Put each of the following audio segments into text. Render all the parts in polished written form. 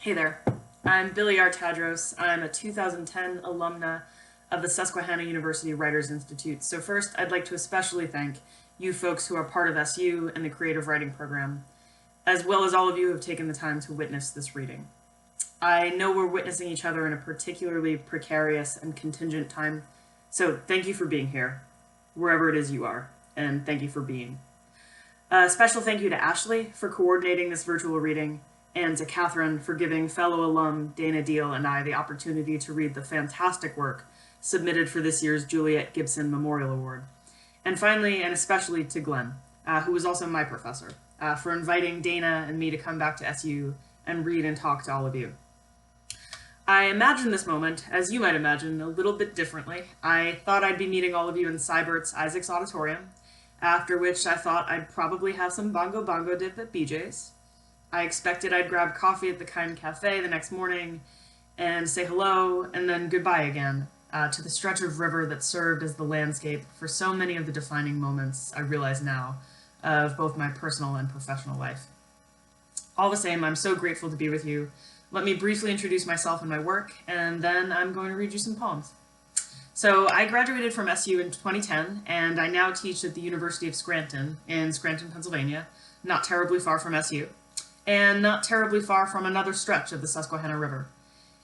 Hey there, I'm Billie Tadros. I'm a 2010 alumna of the Susquehanna University Writers Institute. So first, I'd like to especially thank you folks who are part of SU and the creative writing program, as well as all of you who have taken the time to witness this reading. I know we're witnessing each other in a particularly precarious and contingent time, so thank you for being here, wherever it is you are, and thank you for being. A special thank you to Ashley for coordinating this virtual reading, and to Catherine for giving fellow alum Dana Diehl and I the opportunity to read the fantastic work submitted for this year's Juliet Gibson Memorial Award. And finally, and especially to Glenn, who was also my professor, for inviting Dana and me to come back to SU and read and talk to all of you. I imagined this moment, as you might imagine, a little bit differently. I thought I'd be meeting all of you in Sybert's Isaac's Auditorium, after which I thought I'd probably have some bongo dip at BJ's. I expected I'd grab coffee at the Kind Cafe the next morning and say hello and then goodbye again to the stretch of river that served as the landscape for so many of the defining moments, I realize now, of both my personal and professional life. All the same, I'm so grateful to be with you. Let me briefly introduce myself and my work, and then I'm going to read you some poems. So I graduated from SU in 2010, and I now teach at the University of Scranton in Scranton, Pennsylvania, not terribly far from SU, and not terribly far from another stretch of the Susquehanna River.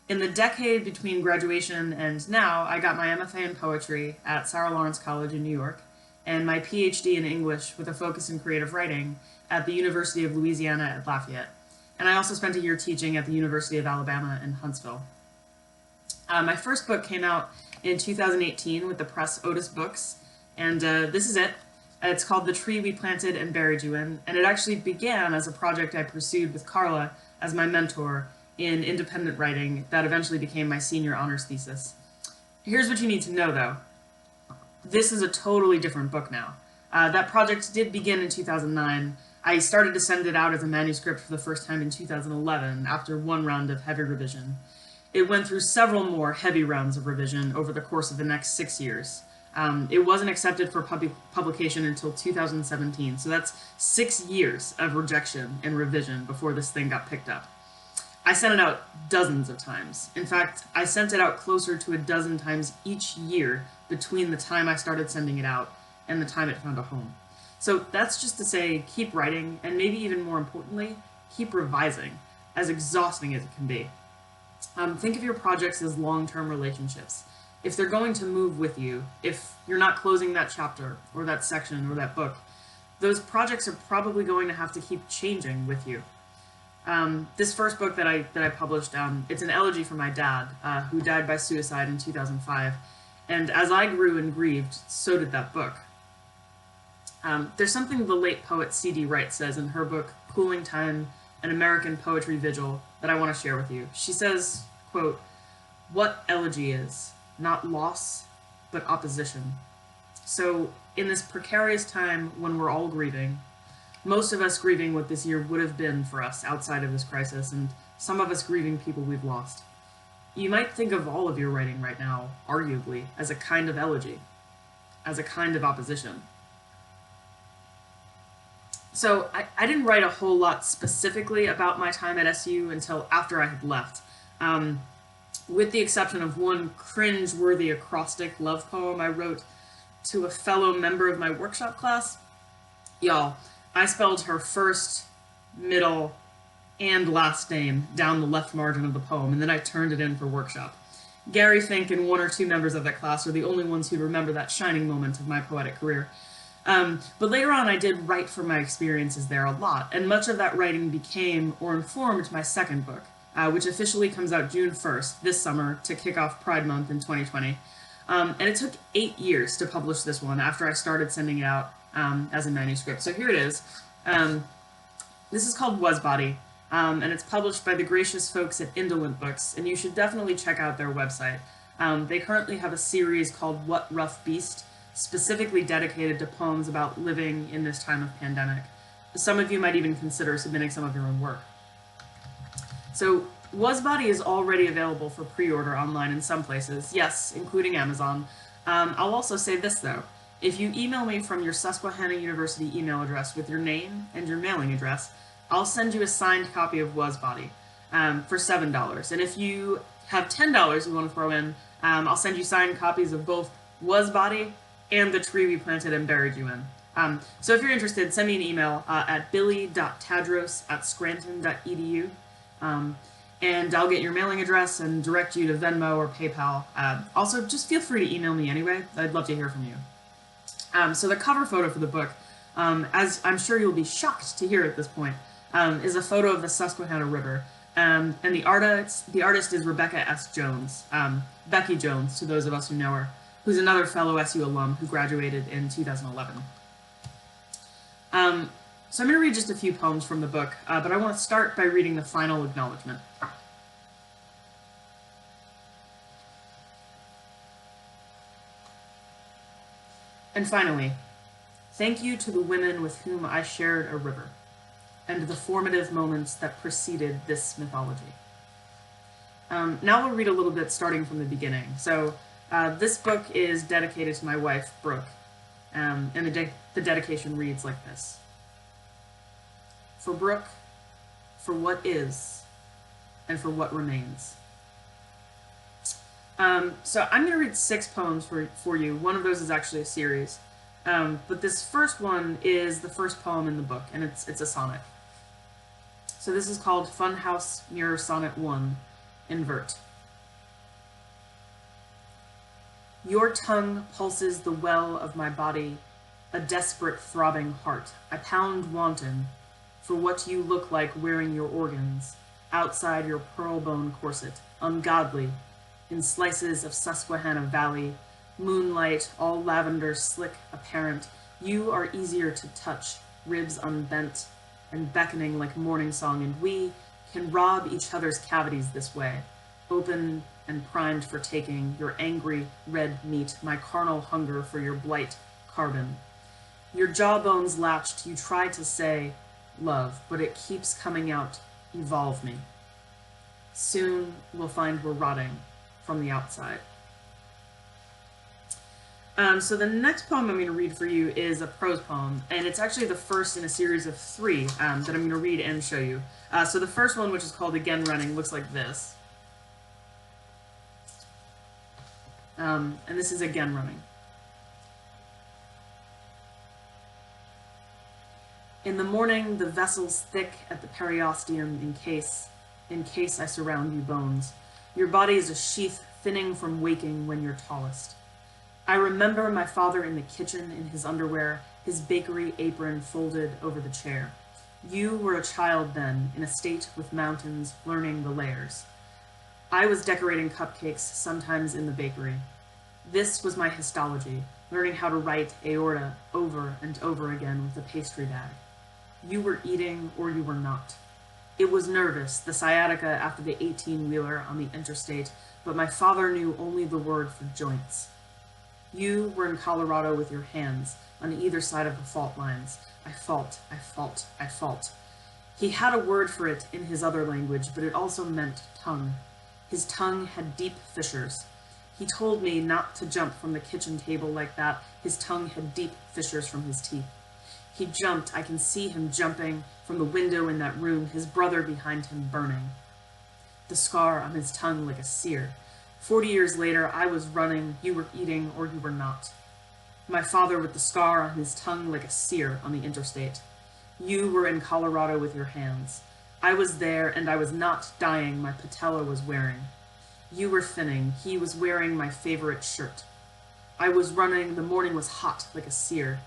In the decade between graduation and now, I got my MFA in poetry at Sarah Lawrence College in New York, and my PhD in English with a focus in creative writing at the University of Louisiana at Lafayette. And I also spent a year teaching at the University of Alabama in Huntsville. My first book came out in 2018 with the press Otis Books, and this is it. It's called The Tree We Planted and Buried You In, and it actually began as a project I pursued with Carla as my mentor in independent writing that eventually became my senior honors thesis. Here's what you need to know, though. This is a totally different book now. That project did begin in 2009. I started to send it out as a manuscript for the first time in 2011 after one round of heavy revision. It went through several more heavy rounds of revision over the course of the next 6 years. It wasn't accepted for publication until 2017, so that's 6 years of rejection and revision before this thing got picked up. I sent it out dozens of times. In fact, I sent it out closer to a dozen times each year between the time I started sending it out and the time it found a home. So that's just to say, keep writing, and maybe even more importantly, keep revising, as exhausting as it can be. Think of your projects as long-term relationships. If they're going to move with you, if you're not closing that chapter, or that section, or that book, those projects are probably going to have to keep changing with you. This first book that I published, it's an elegy for my dad, who died by suicide in 2005, and as I grew and grieved, so did that book. There's something the late poet C.D. Wright says in her book, Cooling Time, An American Poetry Vigil, that I want to share with you. She says, quote, "What elegy is, not loss, but opposition." So in this precarious time when we're all grieving, most of us grieving what this year would have been for us outside of this crisis, and some of us grieving people we've lost, you might think of all of your writing right now, arguably, as a kind of elegy, as a kind of opposition. So I didn't write a whole lot specifically about my time at SU until after I had left. With the exception of one cringe-worthy acrostic love poem I wrote to a fellow member of my workshop class. Y'all, I spelled her first, middle, and last name down the left margin of the poem, and then I turned it in for workshop. Gary Fink and one or two members of that class are the only ones who remember that shining moment of my poetic career. But later on I did write from my experiences there a lot, and much of that writing became or informed my second book, which officially comes out June 1st, this summer, to kick off Pride Month in 2020. And it took 8 years to publish this one after I started sending it out as a manuscript. So here it is. This is called Was Body, and it's published by the gracious folks at Indolent Books, and you should definitely check out their website. They currently have a series called What Rough Beast, specifically dedicated to poems about living in this time of pandemic. Some of you might even consider submitting some of your own work. So Was Body is already available for pre-order online in some places, yes, including Amazon. I'll also say this though, if you email me from your Susquehanna University email address with your name and your mailing address, I'll send you a signed copy of Was Body. for $7. And if you have $10 you want to throw in, I'll send you signed copies of both Was Body and The Tree We Planted and Buried You In. So if you're interested, send me an email at billie.tadros@scranton.edu, and I'll get your mailing address and direct you to Venmo or PayPal. Also, just feel free to email me anyway. I'd love to hear from you. So the cover photo for the book, as I'm sure you'll be shocked to hear at this point, is a photo of the Susquehanna River. And the artist is Rebecca S. Jones, Becky Jones, to those of us who know her, who's another fellow SU alum who graduated in 2011. So I'm going to read just a few poems from the book, but I want to start by reading the final acknowledgement. And finally, thank you to the women with whom I shared a river, and the formative moments that preceded this mythology. Now we'll read a little bit starting from the beginning. So this book is dedicated to my wife, Brooke, and the dedication reads like this. For Brooke, for what is, and for what remains. So I'm going to read 6 poems for you. One of those is actually a series. But this first one is the first poem in the book, and it's a sonnet. So this is called Funhouse Mirror Sonnet 1, Invert. Your tongue pulses the well of my body, a desperate throbbing heart. I pound wanton for what you look like wearing your organs, outside your pearl bone corset, ungodly, in slices of Susquehanna Valley, moonlight, all lavender, slick, apparent. You are easier to touch, ribs unbent, and beckoning like morning song, and we can rob each other's cavities this way, open and primed for taking your angry red meat, my carnal hunger for your blight, carbon. Your jawbones latched, you try to say, love, but it keeps coming out, evolve me. Soon we'll find we're rotting from the outside. So the next poem I'm going to read for you is a prose poem, and it's actually the first in a series of 3 that I'm going to read and show you. So the first one, which is called Again Running, looks like this. And this is Again Running. In the morning, the vessel's thick at the periosteum in case I surround you bones. Your body is a sheath thinning from waking when you're tallest. I remember my father in the kitchen in his underwear, his bakery apron folded over the chair. You were a child then, in a state with mountains, learning the layers. I was decorating cupcakes, sometimes in the bakery. This was my histology, learning how to write aorta over and over again with a pastry bag. You were eating or you were not. It was nervous, the sciatica after the 18-wheeler on the interstate, but my father knew only the word for joints. You were in Colorado with your hands, on either side of the fault lines. I fault, I fault, I fault. He had a word for it in his other language, but it also meant tongue. His tongue had deep fissures. He told me not to jump from the kitchen table like that. His tongue had deep fissures from his teeth. He jumped. I can see him jumping from the window in that room, his brother behind him burning. The scar on his tongue like a sear. 40 years later, I was running, you were eating, or you were not. My father with the scar on his tongue like a sear on the interstate. You were in Colorado with your hands. I was there, and I was not dying, my patella was wearing. You were thinning, he was wearing my favorite shirt. I was running, the morning was hot like a sear.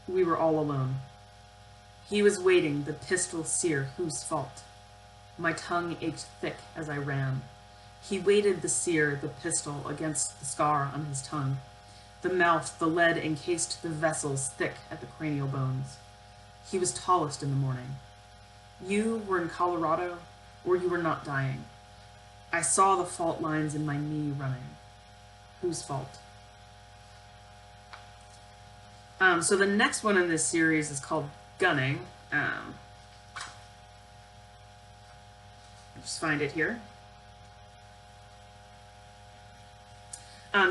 We were all alone. He was waiting, the pistol sear, whose fault? My tongue ached thick as I ran. He weighted the sear, the pistol, against the scar on his tongue. The mouth, the lead encased the vessels thick at the cranial bones. He was tallest in the morning. You were in Colorado, or you were not dying. I saw the fault lines in my knee running. Whose fault? So the next one in this series is called Gunning. Just find it here.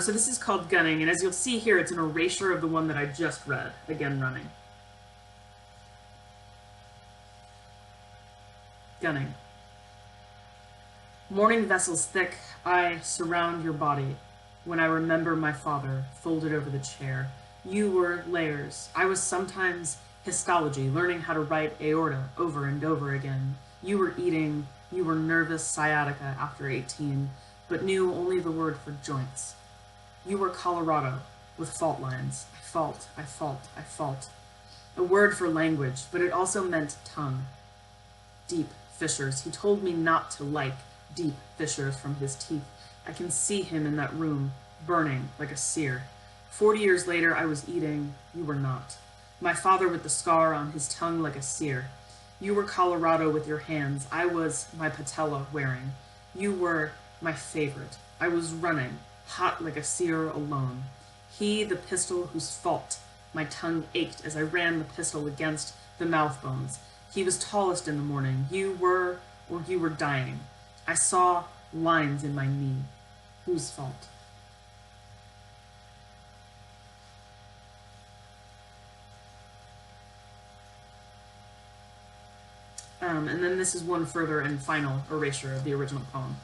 So this is called Gunning, and as you'll see here, it's an erasure of the one that I just read, Again Running. Gunning. Morning vessels thick, I surround your body. When I remember my father, folded over the chair, you were layers. I was sometimes histology, learning how to write aorta over and over again. You were eating, you were nervous sciatica after 18, but knew only the word for joints. You were Colorado, with fault lines. I fault, I fault, I fault. A word for language, but it also meant tongue. Deep fissures. He told me not to like deep fissures from his teeth. I can see him in that room, burning like a sear. 40 years later, I was eating. You were not. My father with the scar on his tongue like a sear. You were Colorado with your hands. I was my patella wearing. You were my favorite. I was running, hot like a sear alone. He, the pistol whose fault. My tongue ached as I ran the pistol against the mouth bones. He was tallest in the morning. You were, or you were dying. I saw lines in my knee. Whose fault? And then this is one further and final erasure of the original poem.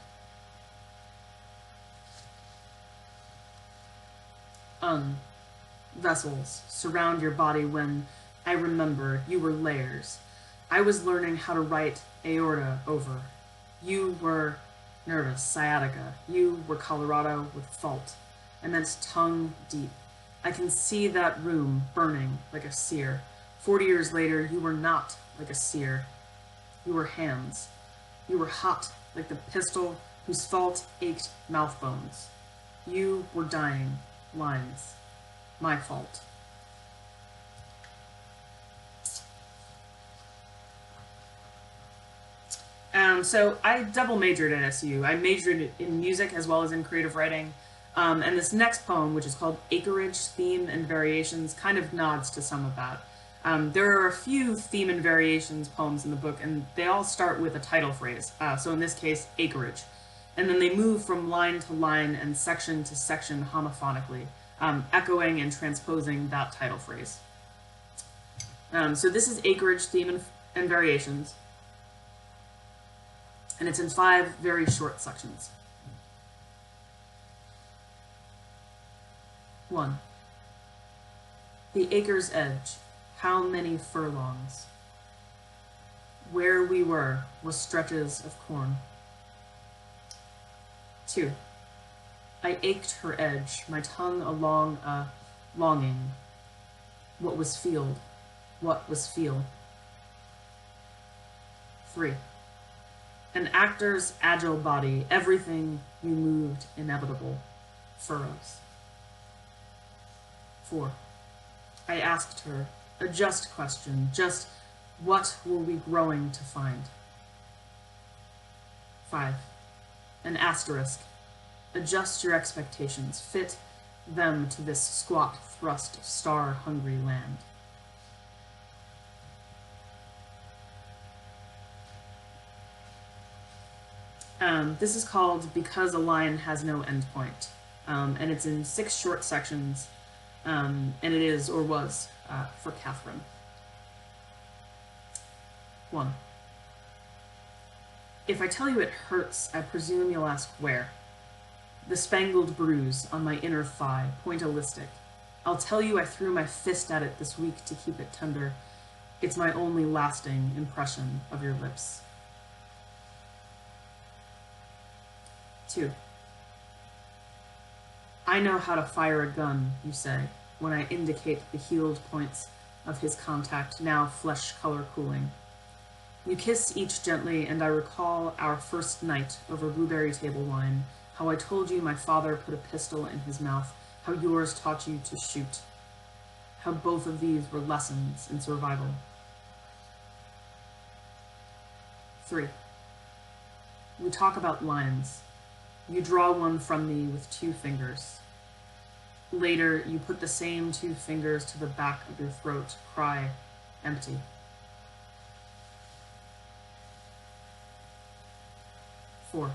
Vessels surround your body when I remember you were layers. I was learning how to write aorta over. You were nervous, sciatica. You were Colorado with fault. I meant tongue deep. I can see that room burning like a sear. 40 years later, you were not like a sear. You were hands. You were hot like the pistol whose fault ached mouth bones. You were dying. Lines. My fault. So I double majored at SU. I majored in music as well as in creative writing. And this next poem, which is called Acreage, Theme and Variations, kind of nods to some of that. There are a few theme and variations poems in the book, and they all start with a title phrase. So in this case, acreage. And then they move from line to line and section to section homophonically, echoing and transposing that title phrase. So this is Acreage, Theme and Variations. And it's in 5 very short sections. 1. The acre's edge, how many furlongs? Where we were was stretches of corn. 2. I ached her edge, my tongue along a longing. What was field? What was feel? 3. An actor's agile body, everything you moved inevitable. Furrows. 4. I asked her, a just question, just what were we growing to find? 5. An asterisk. Adjust your expectations, fit them to this squat thrust of star-hungry land. This is called Because a Line Has No Endpoint, and it's in 6 short sections, and it is, or was, for Catherine. 1. If I tell you it hurts, I presume you'll ask where. The spangled bruise on my inner thigh, pointillistic. I'll tell you I threw my fist at it this week to keep it tender. It's my only lasting impression of your lips. 2. I know how to fire a gun, you say, when I indicate the healed points of his contact, now flesh color cooling. You kiss each gently, and I recall our first night over blueberry table wine, how I told you my father put a pistol in his mouth, how yours taught you to shoot, how both of these were lessons in survival. 3. We talk about lines. You draw one from me with 2 fingers. Later, you put the same 2 fingers to the back of your throat, cry, empty. 4.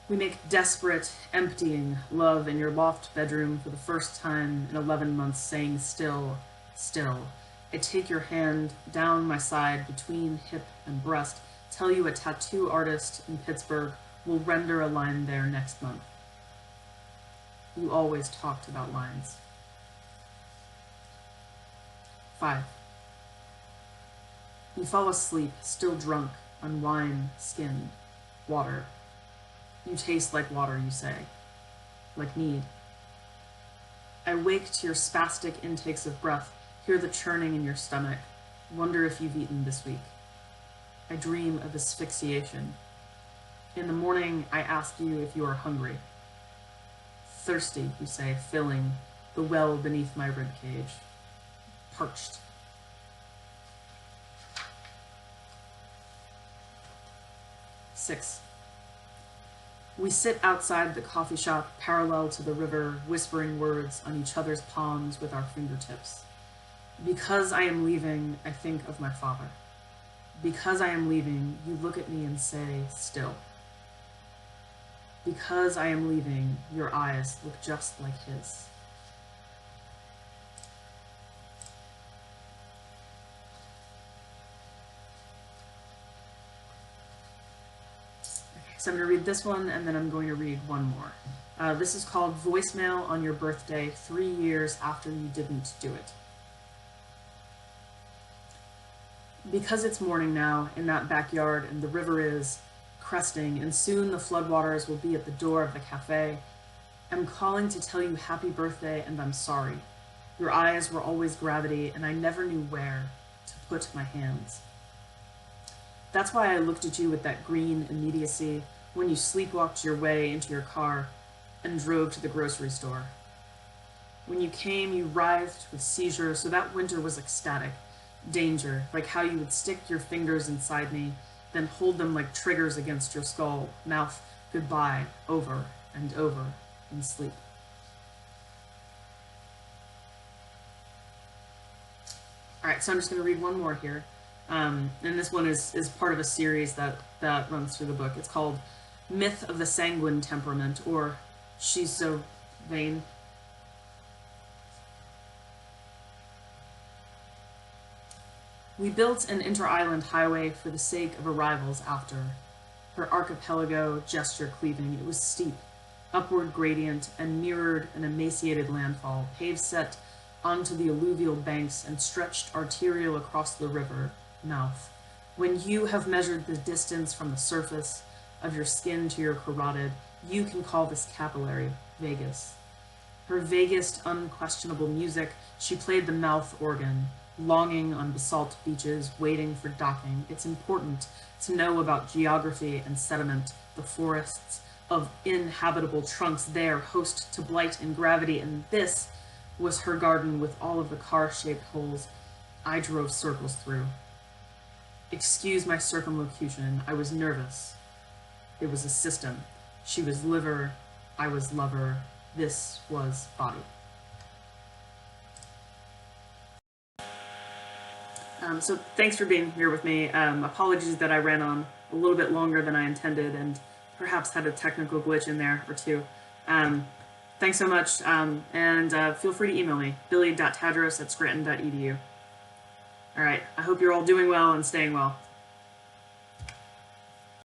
We make desperate, emptying love in your loft bedroom for the first time in 11 months, saying still, still. I take your hand down my side between hip and breast, tell you a tattoo artist in Pittsburgh will render a line there next month. You always talked about lines. 5. You fall asleep, still drunk, on wine, skinned, water. You taste like water, you say, like need. I wake to your spastic intakes of breath, hear the churning in your stomach, wonder if you've eaten this week. I dream of asphyxiation. In the morning, I ask you if you are hungry. Thirsty, you say, filling the well beneath my ribcage. Parched. Six. We sit outside the coffee shop, parallel to the river, whispering words on each other's palms with our fingertips. Because I am leaving, I think of my father. Because I am leaving, you look at me and say, still. Because I am leaving, your eyes look just like his. So I'm going to read this one, and then I'm going to read one more. This is called Voicemail on Your Birthday, 3 years after you didn't do it. Because it's morning now in that backyard, and the river is cresting, and soon the floodwaters will be at the door of the cafe, I'm calling to tell you happy birthday, and I'm sorry. Your eyes were always gravity, and I never knew where to put my hands. That's why I looked at you with that green immediacy when you sleepwalked your way into your car and drove to the grocery store. When you came, you writhed with seizure, so that winter was ecstatic. Danger, like how you would stick your fingers inside me, then hold them like triggers against your skull, mouth goodbye over and over in sleep. All right, so I'm just going to read one more here. And this one is part of a series that runs through the book. It's called Myth of the Sanguine Temperament, or She's So Vain. We built an inter-island highway for the sake of arrivals after. Her archipelago gesture cleaving, it was steep, upward gradient, and mirrored an emaciated landfall, paved set onto the alluvial banks and stretched arterial across the river mouth. When you have measured the distance from the surface of your skin to your carotid, you can call this capillary Vegas. Her vaguest, unquestionable music, she played the mouth organ, longing on basalt beaches, waiting for docking. It's important to know about geography and sediment, the forests of inhabitable trunks there, host to blight and gravity, and this was her garden with all of the car-shaped holes I drove circles through. Excuse my circumlocution, I was nervous. It was a system. She was liver, I was lover, this was body. So thanks for being here with me. Apologies that I ran on a little bit longer than I intended and perhaps had a technical glitch in there or two. Thanks so much, and feel free to email me, billie.tadros@scranton.edu. All right, I hope you're all doing well and staying well.